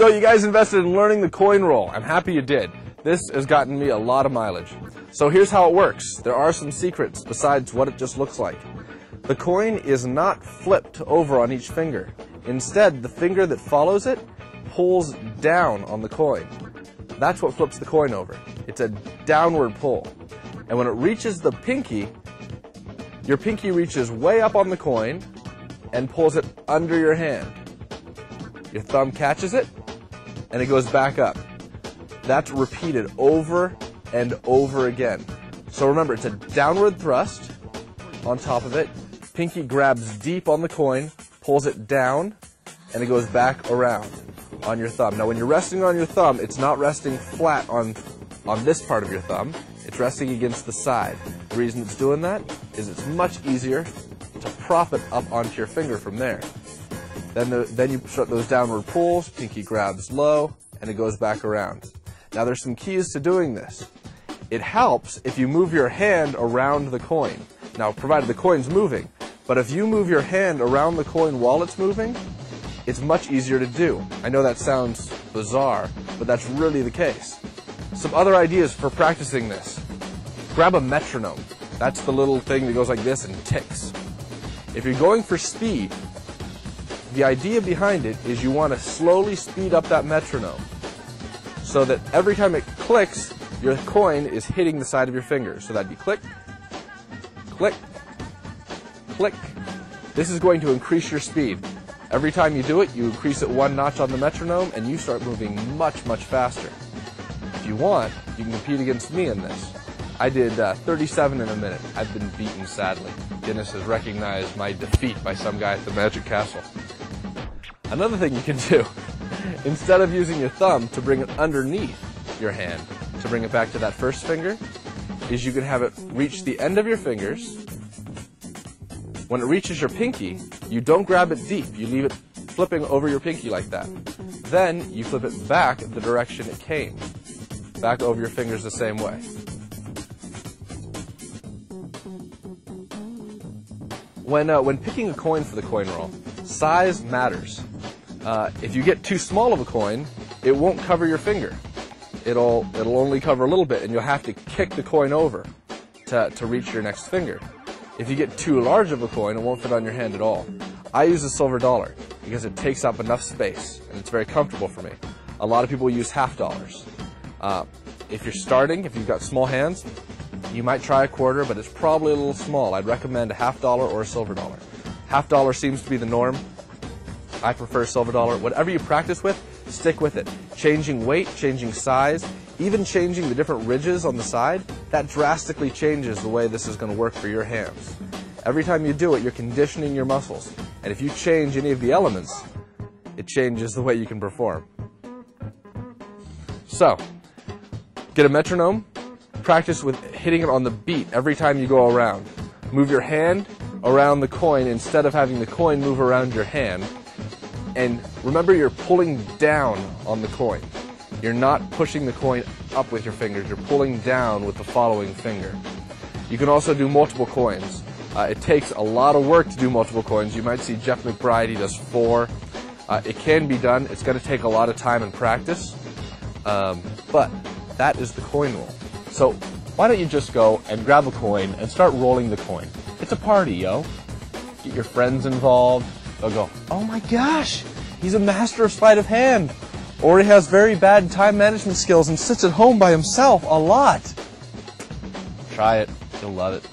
So you guys invested in learning the coin roll. I'm happy you did. This has gotten me a lot of mileage. So here's how it works. There are some secrets besides what it just looks like. The coin is not flipped over on each finger. Instead, the finger that follows it pulls down on the coin. That's what flips the coin over. It's a downward pull. And when it reaches the pinky, your pinky reaches way up on the coin and pulls it under your hand. Your thumb catches it, and it goes back up. That's repeated over and over again. So remember, it's a downward thrust on top of it. Pinky grabs deep on the coin, pulls it down, and it goes back around on your thumb. Now when you're resting on your thumb, it's not resting flat on this part of your thumb. It's resting against the side. The reason it's doing that is it's much easier to prop it up onto your finger from there. Then you start those downward pulls, pinky grabs low, and it goes back around. Now there's some keys to doing this. It helps if you move your hand around the coin. Now, provided the coin's moving, but if you move your hand around the coin while it's moving, it's much easier to do. I know that sounds bizarre, but that's really the case. Some other ideas for practicing this. Grab a metronome. That's the little thing that goes like this and ticks. If you're going for speed, the idea behind it is you want to slowly speed up that metronome so that every time it clicks, your coin is hitting the side of your finger. So that'd be click, click, click. This is going to increase your speed. Every time you do it, you increase it one notch on the metronome and you start moving much, much faster. If you want, you can compete against me in this. I did 37 in a minute. I've been beaten, sadly. Guinness has recognized my defeat by some guy at the Magic Castle. Another thing you can do, instead of using your thumb to bring it underneath your hand, to bring it back to that first finger, is you can have it reach the end of your fingers. When it reaches your pinky, you don't grab it deep. You leave it flipping over your pinky like that. Then you flip it back the direction it came. Back over your fingers the same way. When picking a coin for the coin roll, size matters. If you get too small of a coin, it won't cover your finger. It'll only cover a little bit, and you'll have to kick the coin over to reach your next finger. If you get too large of a coin, it won't fit on your hand at all. I use a silver dollar because it takes up enough space, and it's very comfortable for me. A lot of people use half dollars. If you're starting, if you've got small hands, you might try a quarter, but it's probably a little small. I'd recommend a half dollar or a silver dollar. Half dollar seems to be the norm. I prefer silver dollar. Whatever you practice with, stick with it. Changing weight, changing size, even changing the different ridges on the side, that drastically changes the way this is going to work for your hands. Every time you do it, you're conditioning your muscles. And if you change any of the elements, it changes the way you can perform. So, get a metronome, practice with hitting it on the beat every time you go around. Move your hand around the coin instead of having the coin move around your hand. And remember, you're pulling down on the coin. You're not pushing the coin up with your fingers. You're pulling down with the following finger. You can also do multiple coins. It takes a lot of work to do multiple coins. You might see Jeff McBride, he does 4. It can be done. It's going to take a lot of time and practice. But that is the coin roll. So why don't you just go and grab a coin and start rolling the coin. It's a party, yo. Get your friends involved. They'll go, oh my gosh, he's a master of sleight of hand. Or he has very bad time management skills and sits at home by himself a lot. Try it. You'll love it.